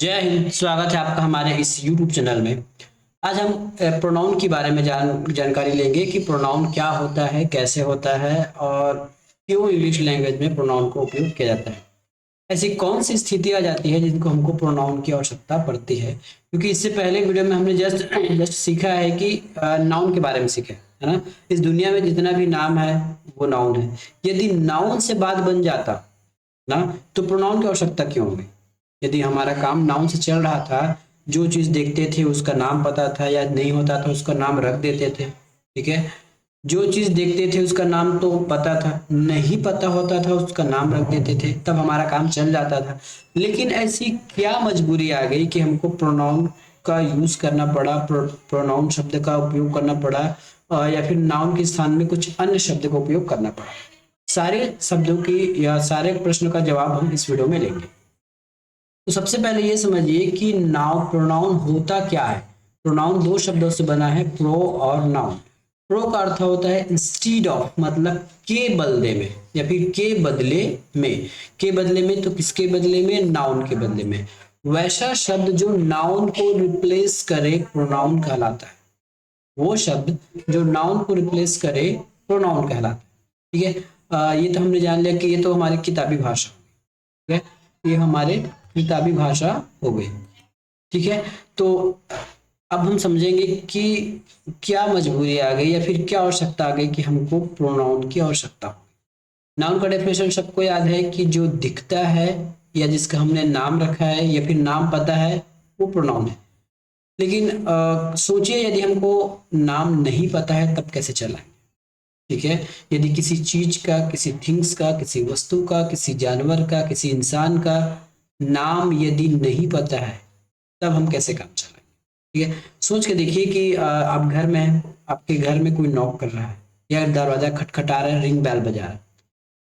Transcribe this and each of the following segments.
जय हिंद। स्वागत है आपका हमारे इस YouTube चैनल में। आज हम प्रोनाउन के बारे में जानकारी लेंगे कि प्रोनाउन क्या होता है, कैसे होता है और क्यों इंग्लिश लैंग्वेज में प्रोनाउन का उपयोग किया जाता है। ऐसी कौन सी स्थिति आ जाती है जिनको हमको प्रोनाउन की आवश्यकता पड़ती है, क्योंकि इससे पहले वीडियो में हमने जस्ट जस्ट सीखा है कि नाउन के बारे में सीखा है ना। इस दुनिया में जितना भी नाम है वो नाउन है। यदि नाउन से बात बन जाता ना तो प्रोनाउन की आवश्यकता क्यों होगी। यदि हमारा काम नाउन से चल रहा था, जो चीज देखते थे उसका नाम पता था या नहीं होता था उसका नाम रख देते थे। ठीक है, जो चीज देखते थे उसका नाम तो पता था, नहीं पता होता था उसका नाम रख देते थे, तब हमारा काम चल जाता था। लेकिन ऐसी क्या मजबूरी आ गई कि हमको प्रोनाउन का यूज करना पड़ा, प्रोनाउन शब्द का उपयोग करना पड़ा, या फिर नाउन के स्थान में कुछ अन्य शब्द का उपयोग करना पड़ा। सारे शब्दों की या सारे प्रश्न का जवाब हम इस वीडियो में लेंगे। तो सबसे पहले ये समझिए कि नाउन प्रोनाउन होता क्या है। प्रोनाउन दो शब्दों से बना है, प्रो और नाउन। प्रो का अर्थ होता है इंस्टीड ऑफ, मतलब के बदले में या फिर के बदले में। के बदले में तो किसके बदले में? नाउन के बदले में। वैसा शब्द जो नाउन को रिप्लेस करे प्रोनाउन कहलाता है। वो शब्द जो नाउन को रिप्लेस करे प्रोनाउन कहलाता है। ठीक है, ये तो हमने जान लिया कि ये तो हमारी किताबी भाषा, ठीक है, ये हमारे किताबी भाषा हो गई। ठीक है, तो अब हम समझेंगे कि क्या मजबूरी आ गई या फिर क्या आवश्यकता आ गई कि हमको प्रोनाउन की आवश्यकता हो। नाउन का डेफिनेशन सबको याद है कि जो दिखता है या जिसका हमने नाम रखा है या फिर नाम पता है वो प्रोनाउन है। लेकिन सोचिए यदि हमको नाम नहीं पता है तब कैसे चलाएं। ठीक है, यदि किसी चीज का, किसी थिंग्स का, किसी वस्तु का, किसी जानवर का, किसी इंसान का नाम यदि नहीं पता है तब हम कैसे काम चलाएंगे। ठीक है, सोच के देखिए कि आप घर में हैं, आपके घर में कोई नॉक कर रहा है या दरवाजा खटखटा रहा है, रिंग बेल बजा रहा है,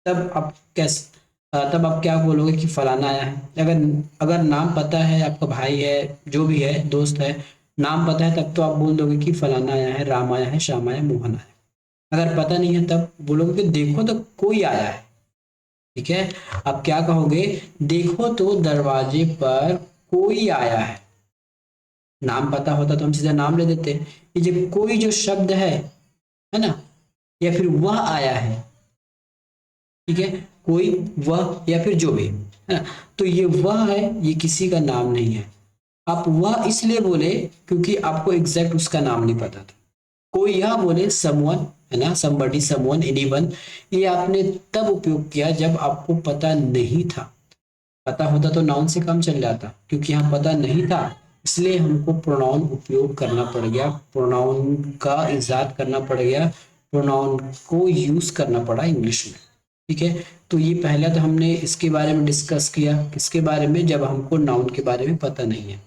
तब आप कैसे तब आप क्या बोलोगे कि फलाना आया है। अगर अगर नाम पता है, आपका भाई है, जो भी है, दोस्त है, नाम पता है, तब तो आप बोल दोगे कि फलाना आया है, राम आया है, श्याम आया है, मोहन आया है। अगर पता नहीं है तब बोलोगे कि देखो तो कोई आया है। ठीक है, अब क्या कहोगे? देखो तो दरवाजे पर कोई आया है। नाम पता होता तो हम सीधा नाम ले देते। ये जो कोई जो शब्द है ना, या फिर वह आया है। ठीक है, कोई, वह या फिर जो भी है ना, तो ये वह है, ये किसी का नाम नहीं है। आप वह इसलिए बोले क्योंकि आपको एग्जैक्ट उसका नाम नहीं पता था। कोई यह बोले समवन, है ना, समबडी, समवन, एनीवन, ये आपने तब उपयोग किया जब आपको पता नहीं था। पता होता तो नाउन से काम चल जाता, क्योंकि यहाँ पता नहीं था इसलिए हमको प्रोनाउन उपयोग करना पड़ गया, प्रोनाउन का इजाद करना पड़ गया, प्रोनाउन को यूज करना पड़ा इंग्लिश में। ठीक है, तो ये पहला तो हमने इसके बारे में डिस्कस किया, किसके बारे में? जब हमको नाउन के बारे में पता नहीं है।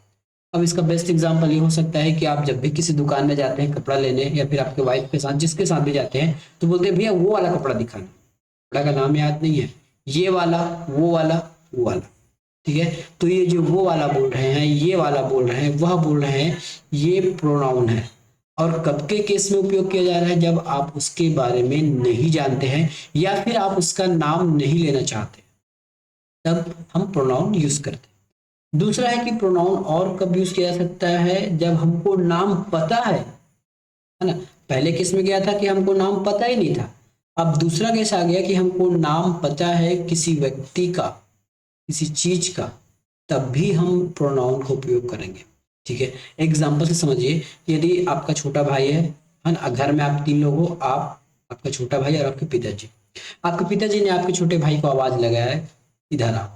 अब इसका बेस्ट एग्जांपल ये हो सकता है कि आप जब भी किसी दुकान में जाते हैं कपड़ा लेने, या फिर आपके वाइफ के साथ, जिसके साथ भी जाते हैं, तो बोलते हैं भैया वो वाला कपड़ा दिखाना। कपड़ा का नाम याद नहीं है, ये वाला, वो वाला, वो वाला। ठीक है, तो ये जो वो वाला बोल रहे हैं, ये वाला बोल रहे हैं, वह बोल रहे हैं, ये प्रोनाउन है। और कब के केस में उपयोग किया जा रहा है? जब आप उसके बारे में नहीं जानते हैं या फिर आप उसका नाम नहीं लेना चाहते, तब हम प्रोनाउन यूज करते हैं। दूसरा है कि प्रोनाउन और कब यूज किया जा सकता है? जब हमको नाम पता है ना। पहले केस में क्या था कि हमको नाम पता ही नहीं था। अब दूसरा केस आ गया कि हमको नाम पता है किसी व्यक्ति का, किसी चीज का, तब भी हम प्रोनाउन का उपयोग करेंगे। ठीक है, एग्जाम्पल से समझिए, यदि आपका छोटा भाई है ना, घर में आप तीन लोग हो, आप, आपका छोटा भाई और आपके पिताजी। आपके पिताजी ने आपके छोटे भाई को आवाज लगाया है, इधर आओ।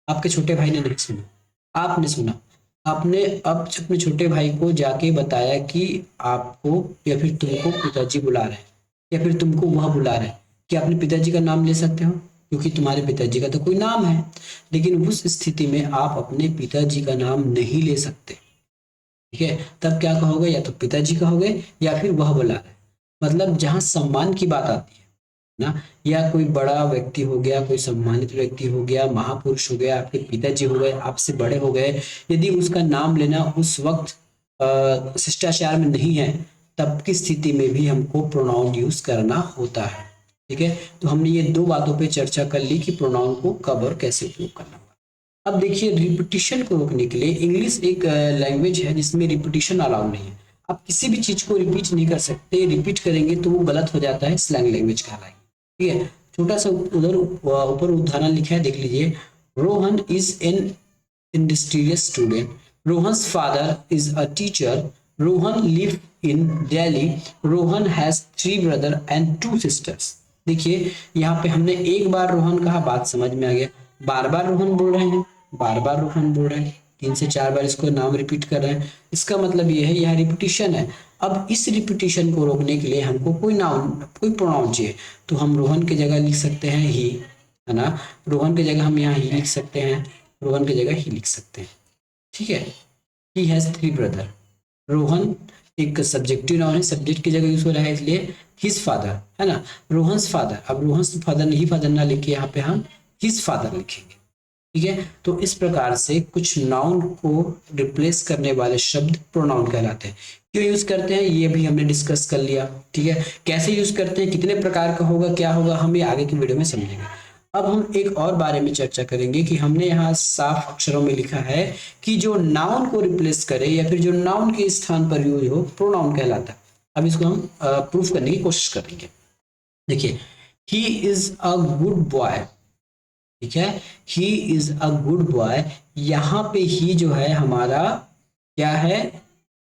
आपके छोटे भाई ने नहीं सुना, आपने सुना। आपने अब अपने छोटे भाई को जाके बताया कि आपको या फिर तुमको पिताजी बुला रहे हैं, या फिर तुमको वह बुला रहे हैं। क्या अपने पिताजी का नाम ले सकते हो? क्योंकि तुम्हारे पिताजी का तो कोई नाम है। लेकिन उस स्थिति में आप अपने पिताजी का नाम नहीं ले सकते। ठीक है, तब क्या कहोगे? या तो पिताजी कहोगे या फिर वह बुला रहे हैं। मतलब जहां सम्मान की बात आती है ना, या कोई बड़ा व्यक्ति हो गया, कोई सम्मानित व्यक्ति हो गया, महापुरुष हो गया, आपके पिताजी हो गए, आपसे बड़े हो गए, यदि उसका नाम लेना उस वक्त शिष्टाचार में नहीं है, तब की स्थिति में भी हमको प्रोनाउन यूज करना होता है। ठीक है, तो हमने ये दो बातों पे चर्चा कर ली कि प्रोनाउन को कब और कैसे उपयोग करना। अब देखिए रिपीटिशन को रोकने के लिए, इंग्लिश एक लैंग्वेज है जिसमें रिपीटिशन अलाउ नहीं है। आप किसी भी चीज को रिपीट नहीं कर सकते, रिपीट करेंगे तो वो गलत हो जाता है, स्लैंग लैंग्वेज कहलाएगी। ठीक है, छोटा सा उधर ऊपर उदाहरण लिखा है, देख लीजिए। Rohan is an industrious student, Rohan's father is a teacher, Rohan live in Delhi, Rohan has 3 brother and 2 sisters. देखिए यहाँ पे हमने एक बार रोहन कहा, बात समझ में आ गया। बार बार रोहन बोल रहे हैं, बार बार रोहन बोल रहे हैं, 3 से 4 बार इसको नाम रिपीट कर रहे हैं, इसका मतलब ये है यह रिपीटिशन है। अब इस रिपीटिशन को रोकने के लिए हमको कोई नाउन, कोई प्रोनाउन चाहिए, तो हम रोहन की जगह लिख सकते हैं ही, है ना। रोहन की जगह हम यहाँ ही लिख सकते हैं, रोहन की जगह ही लिख सकते हैं। ठीक है, ही हैज 3 ब्रदर। रोहन एक सब्जेक्टिव नाउन है, सब्जेक्ट की जगह यूज हो रहा है, इसलिए हिज फादर, है ना, रोहन्स फादर। अब रोहन्स फादर नहीं, फादर ना लिख के यहाँ पे हम हिज फादर लिखेंगे। ठीक है, तो इस प्रकार से कुछ नाउन को रिप्लेस करने वाले शब्द प्रोनाउन कहलाते हैं। क्यों यूज करते हैं ये भी हमने डिस्कस कर लिया। ठीक है, कैसे यूज करते हैं, कितने प्रकार का होगा, क्या होगा, हम ये आगे की वीडियो में समझेंगे। अब हम एक और बारे में चर्चा करेंगे कि हमने यहाँ साफ अक्षरों में लिखा है कि जो नाउन को रिप्लेस करे या फिर जो नाउन के स्थान पर यूज हो, प्रोनाउन कहलाता है। अब इसको हम प्रूफ करने की कोशिश करेंगे। देखिए, he is a good boy. ठीक है, he is a good boy, यहाँ पे ही जो है हमारा क्या है,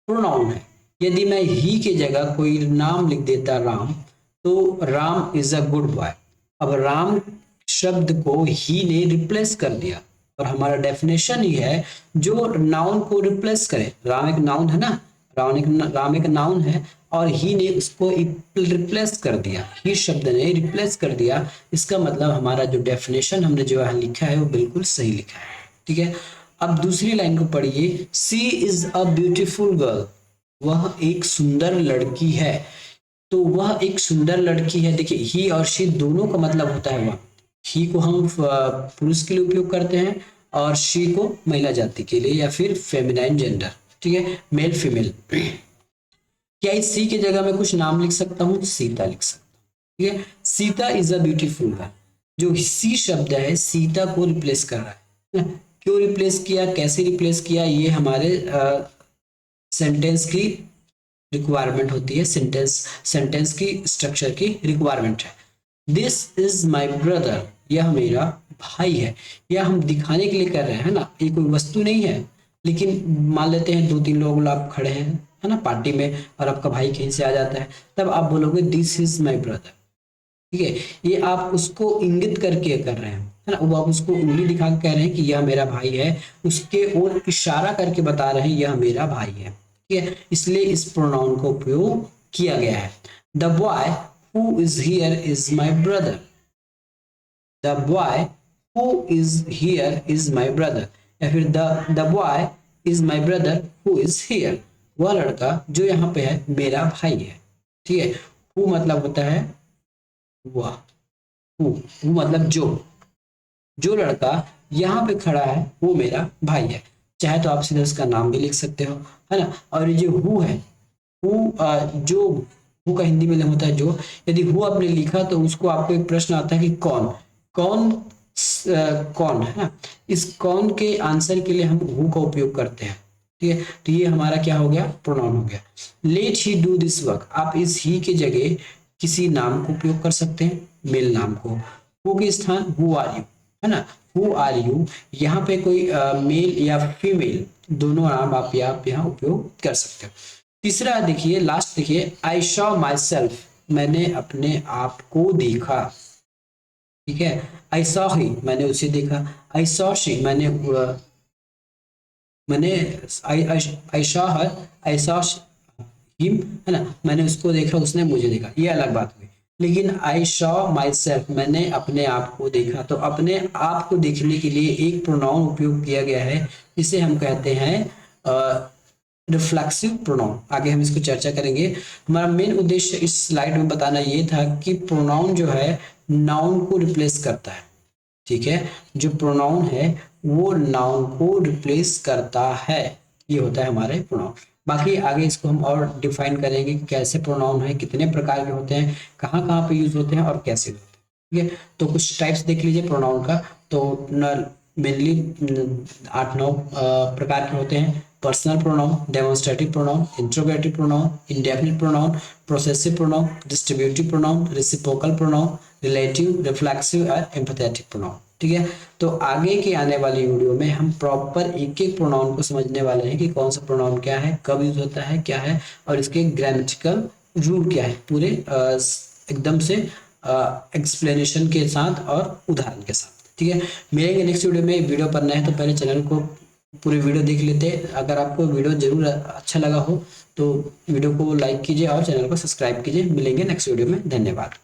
प्रोनाउन है। यदि मैं ही के जगह कोई नाम लिख देता राम, तो Ram is a good boy. अब राम शब्द को ही ने रिप्लेस कर दिया, और हमारा डेफिनेशन ही है जो नाउन को रिप्लेस करे। राम एक नाउन है ना, राम एक नाउन है, और ही ने उसको रिप्लेस कर दिया, ही शब्द ने रिप्लेस कर दिया। इसका मतलब हमारा जो डेफिनेशन हमने जो यहाँ लिखा है वो बिल्कुल सही लिखा है। ठीक है, अब दूसरी लाइन को पढ़िए। सी इज अ ब्यूटीफुल गर्ल, वह एक सुंदर लड़की है। तो वह एक सुंदर लड़की है, देखिए ही और शी दोनों का मतलब होता है वह। ही को हम पुरुष के लिए उपयोग करते हैं, और शी को महिला जाति के लिए या फिर फेमिनाइन जेंडर। ठीक है, मेल फीमेल। क्या इस सी की जगह मैं कुछ नाम लिख सकता हूँ, सीता लिख सकता हूँ। ठीक है, Sita is a beautiful girl, जो सी शब्द है सीता को रिप्लेस कर रहा है। क्यों रिप्लेस किया, कैसे रिप्लेस किया, ये हमारे सेंटेंस की रिक्वायरमेंट होती है, सेंटेंस की स्ट्रक्चर की रिक्वायरमेंट है। दिस इज माई ब्रदर, यह मेरा भाई है। यह हम दिखाने के लिए कर रहे हैं ना, ये कोई वस्तु नहीं है। लेकिन मान लेते हैं 2-3 लोग आप खड़े हैं, है ना, पार्टी में, और आपका भाई कहीं से आ जाता है, तब आप बोलोगे दिस इज माई ब्रदर। ठीक है, ये आप उसको इंगित करके कर रहे हैं, है ना, वो आप उसको उंगली दिखा के कह रहे हैं कि यह मेरा भाई है, उसके ओर इशारा करके बता रहे हैं यह मेरा भाई है। ठीक है, इसलिए इस प्रोनाउन का उपयोग किया गया है। The boy who is here is my brother, the boy who is here is my brother, या फिर the boy is my brother who is here, वह लड़का जो यहाँ पे है मेरा भाई है। ठीक है, हु मतलब होता है वह, हु मतलब जो लड़का यहाँ पे खड़ा है वो मेरा भाई है। चाहे तो आप सीधे उसका नाम भी लिख सकते हो, है ना। और ये जो हु है, जो हु का हिंदी में होता है जो, यदि हु आपने लिखा तो उसको आपको एक प्रश्न आता है कि कौन कौन कौन, है ना। इस कौन के आंसर के लिए हम हु का उपयोग करते हैं। ठीक है, तो ये हमारा क्या हो गया, प्रोनाउन हो गया। Let he do this work, आप इस ही के जगह किसी नाम को उपयोग कर सकते हैं, मेल नाम को। हु के स्थान हु आर यू, है ना, हु आर यू, यहाँ पे कोई मेल या फीमेल दोनों नाम आप यहाँ उपयोग कर सकते हो। तीसरा देखिए, लास्ट देखिए, आई शॉ माई सेल्फ, मैंने अपने आप को देखा। ठीक है, आई सॉ ही, मैंने उसे देखा। आई सॉ शी, मैंने I saw her, I saw him, है ना, मैंने उसको देखा, उसने मुझे देखा, ये अलग बात हुई। लेकिन आई शॉ माई सेल्फ, मैंने अपने आप को देखा, तो अपने आप को देखने के लिए एक प्रोनाउन उपयोग किया गया है, जिसे हम कहते हैं रिफ्लेक्सिव प्रोनाउन। आगे हम इसको चर्चा करेंगे। हमारा मेन उद्देश्य इस स्लाइड में बताना ये था कि प्रोनाउन जो है नाउन को रिप्लेस करता है। ठीक है, जो प्रोनाउन है वो नाउन को रिप्लेस करता है, ये होता है हमारे प्रोनाउन। बाकी आगे इसको हम और डिफाइन करेंगे कि कैसे प्रोनाउन है, कितने प्रकार के होते हैं, कहाँ कहाँ पे यूज होते हैं और कैसे होते हैं। ठीक है, तो कुछ टाइप्स देख लीजिए प्रोनाउन का। तो मेनली 8-9 प्रकार के होते हैं। Personal pronoun, demonstrative pronoun, interrogative pronoun, indefinite pronoun, progressive pronoun, distributive pronoun, reciprocal pronoun, relative, reflexive और एम्फैथेटिक प्रोनाउन। ठीक है, तो आगे की आने वाली वीडियो में हम प्रॉपर एक एक प्रोनाउन को समझने वाले हैं कि कौन सा प्रोनाउन क्या है, कब यूज होता है, क्या है, और इसके ग्रामेटिकल रूल क्या है, पूरे एकदम से एक्सप्लेनेशन के साथ और उदाहरण के साथ। ठीक है, मिलेंगे नेक्स्ट वीडियो में। वीडियो पर नए हैं तो पहले चैनल को पूरी वीडियो देख लेते हैं। अगर आपको वीडियो जरूर अच्छा लगा हो तो वीडियो को लाइक कीजिए और चैनल को सब्सक्राइब कीजिए। मिलेंगे नेक्स्ट वीडियो में, धन्यवाद।